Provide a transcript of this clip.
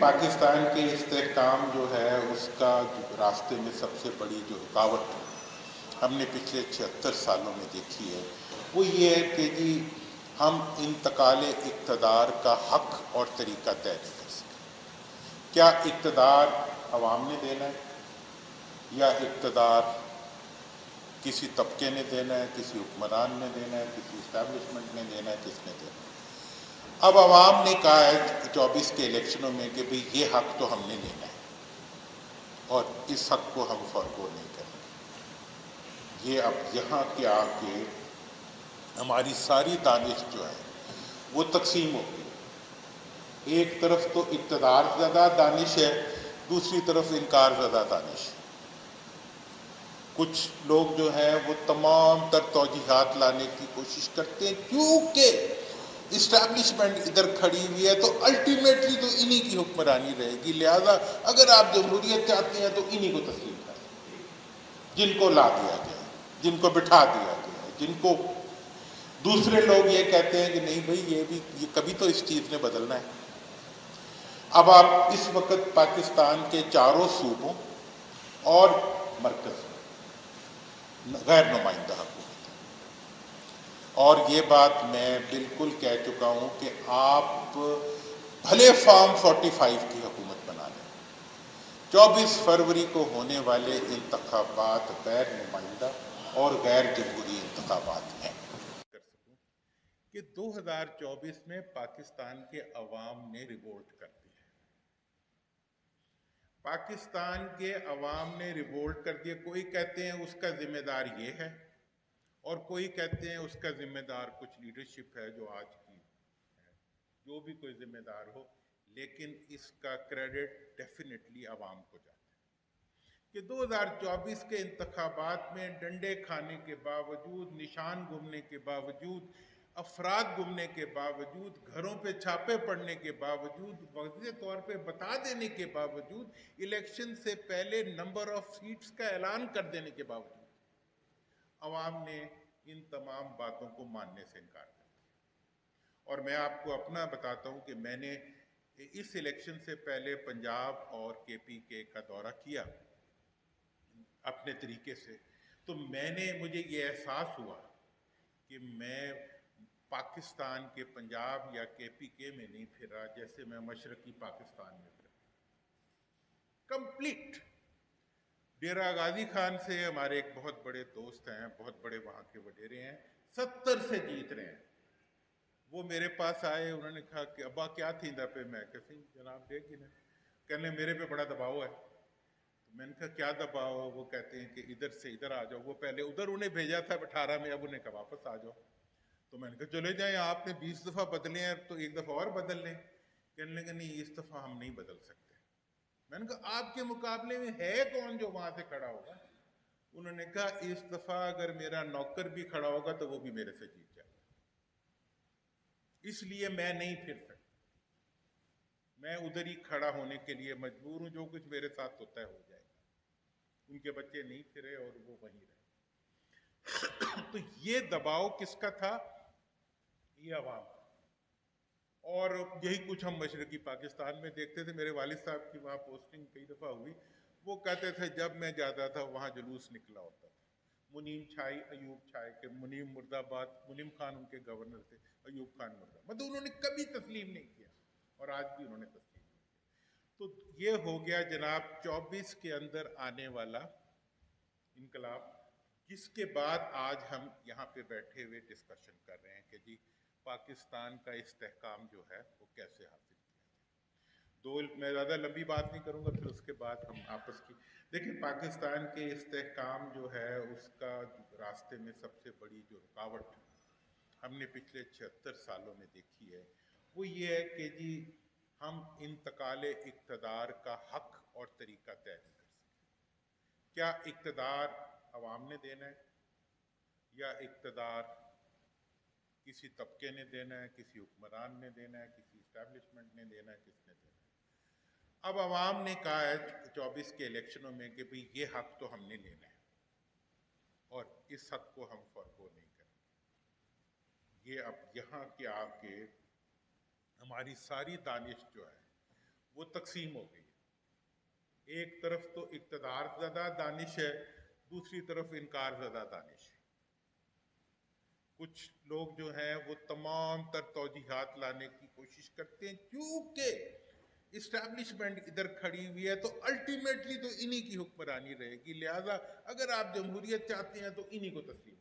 پاکستان کے استحکام جو ہے اس کا راستے میں سب سے بڑی جو رکاوٹ ہم نے پچھلے 76 سالوں میں دیکھی ہے وہ یہ ہے کہ جی ہم انتقال اقتدار کا حق اور طریقہ طے نہیں کر سکتے۔ کیا اقتدار عوام نے دینا ہے یا اقتدار کسی طبقے نے دینا ہے، کسی حکمران نے دینا ہے، کسی اسٹیبلشمنٹ نے دینا ہے، کس نے دینا ہے؟ اب عوام نے کہا ہے 24 کے الیکشنوں میں کہ بھئی یہ حق تو ہم نے لینا ہے اور اس حق کو ہم فرگو نہیں کریں گے۔ یہ اب یہاں کے آ کے ہماری ساری دانش جو ہے وہ تقسیم ہو گئی۔ ایک طرف تو اقتدار زدہ دانش ہے، دوسری طرف انکار زدہ دانش ہے۔ کچھ لوگ جو ہیں وہ تمام تر توجیحات لانے کی کوشش کرتے ہیں کیونکہ اسٹیبلشمنٹ ادھر کھڑی ہوئی ہے تو الٹیمیٹلی تو انہی کی حکمرانی رہے گی، لہذا اگر آپ جمہوریت چاہتے ہیں تو انہی کو تسلیم کریں، جن کو لا دیا گیا ہے، جن کو بٹھا دیا گیا ہے، جن کو دوسرے لوگ یہ کہتے ہیں کہ نہیں بھئی یہ کبھی تو اس چیز نے بدلنا ہے۔ اب آپ اس وقت پاکستان کے چاروں صوبوں اور مرکز میں غیر نمائندہ حکومت ہے، اور یہ بات میں بالکل کہہ چکا ہوں کہ آپ بھلے فارم 45 کی حکومت بنا لیں، 24 فروری کو ہونے والے انتخابات غیر نمائندہ اور غیر جمہوری انتخابات ہیں۔ کر سکوں کہ 2024 میں پاکستان کے عوام نے ریوولٹ کر دیا ہے، پاکستان کے عوام نے ریوولٹ کر دیا۔ کوئی کہتے ہیں اس کا ذمہ دار یہ ہے اور کوئی کہتے ہیں اس کا ذمہ دار کچھ لیڈرشپ ہے جو آج کی ہے، جو بھی کوئی ذمہ دار ہو، لیکن اس کا کریڈٹ ڈیفینیٹلی عوام کو جاتا ہے کہ 2024 کے انتخابات میں ڈنڈے کھانے کے باوجود، نشان گمنے کے باوجود، افراد گمنے کے باوجود، گھروں پہ چھاپے پڑنے کے باوجود، واضح طور پہ بتا دینے کے باوجود، الیکشن سے پہلے نمبر آف سیٹس کا اعلان کر دینے کے باوجود عوام نے ان تمام باتوں کو ماننے سے انکار کر دیا۔ اور میں آپ کو اپنا بتاتا ہوں کہ میں نے اس الیکشن سے پہلے پنجاب اور کے پی کے کا دورہ کیا اپنے طریقے سے، تو مجھے یہ احساس ہوا کہ میں پاکستان کے پنجاب یا کے پی کے میں نہیں پھر رہا جیسے میں مشرقی پاکستان میں پھر کمپلیٹ۔ ڈیرہ غازی خان سے ہمارے ایک بہت بڑے دوست ہیں، بہت بڑے وہاں کے وڈیرے ہیں، 70 سے جیت رہے ہیں۔ وہ میرے پاس آئے، انہوں نے کہا کہ ابا کیا تھی ادھر پہ؟ میں کہتے ہیں جناب دیکھ گی نا، کہنے میرے پہ بڑا دباؤ ہے۔ تو میں نے کہا کیا دباؤ ہے؟ وہ کہتے ہیں کہ ادھر سے ادھر آ جاؤ۔ وہ پہلے ادھر انہیں بھیجا تھا 18 میں، اب انہیں کہا واپس آ جاؤ۔ تو میں نے کہا چلے جائیں، آپ نے 20 دفعہ بدلے ہیں تو ایک دفعہ اور بدل لیں۔ کہنے لگے نہیں اس دفعہ ہم نہیں بدل سکتے۔ میں نے کہا آپ کے مقابلے میں ہے کون جو وہاں سے کھڑا ہوگا؟ انہوں نے کہا اس دفعہ اگر میرا نوکر بھی کھڑا ہوگا تو وہ بھی میرے سے جیت جائے گا، اس لیے میں نہیں پھر سکتا، میں ادھر ہی کھڑا ہونے کے لیے مجبور ہوں، جو کچھ میرے ساتھ ہوتا ہے ہو جائے گا۔ ان کے بچے نہیں پھرے اور وہ وہیں رہے۔ تو یہ دباؤ کس کا تھا؟ یہ عوام کا۔ اور یہی کچھ ہم مشرقی پاکستان میں دیکھتے تھے۔ میرے والد صاحب کی وہاں پوسٹنگ کئی دفعہ ہوئی، وہ کہتے تھے جب میں جاتا تھا وہاں جلوس نکلا ہوتا تھا، منیم چھائی ایوب چھائے کہ منیم مرد آباد، منیم خان ان کے گورنر تھے، ایوب خان مرد آباد، مطلب انہوں نے کبھی تسلیم نہیں کیا اور آج بھی انہوں نے تسلیم نہیں کیا۔ تو یہ ہو گیا جناب 24 کے اندر آنے والا انقلاب، جس کے بعد آج ہم یہاں پہ بیٹھے ہوئے ڈسکشن کر رہے ہیں کہ جی پاکستان کا استحکام جو ہے وہ کیسے حاصل کیا جائے۔ میں زیادہ لمبی بات نہیں کروں گا، پھر اس کے بعد ہم آپس کی دیکھیں پاکستان کے استحکام جو ہے اس کا راستے میں سب سے بڑی جو رکاوٹ ہم نے پچھلے 76 سالوں میں دیکھی ہے وہ یہ ہے کہ جی ہم انتقال اقتدار کا حق اور طریقہ طے نہیں کر سکتے۔ کیا اقتدار عوام نے دینا ہے یا اقتدار کسی طبقے نے دینا ہے، کسی حکمران نے دینا ہے، کسی اسٹیبلشمنٹ نے دینا ہے، کس نے دینا ہے؟ اب عوام نے کہا ہے 24 کے الیکشنوں میں کہ بھئی یہ حق تو ہم نے لینا ہے اور اس حق کو ہم فرگو نہیں کریں گے۔ یہ اب یہاں کے آ کے ہماری ساری دانش جو ہے وہ تقسیم ہو گئی. ایک طرف تو اقتدار زدہ دانش ہے، دوسری طرف انکار زدہ دانش ہے. کچھ لوگ جو ہیں وہ تمام تر توجیحات لانے کی کوشش کرتے ہیں، کیونکہ اسٹیبلشمنٹ ادھر کھڑی ہوئی ہے تو الٹیمیٹلی تو انہی کی حکمرانی رہے گی، لہٰذا اگر آپ جمہوریت چاہتے ہیں تو انہی کو تسلیم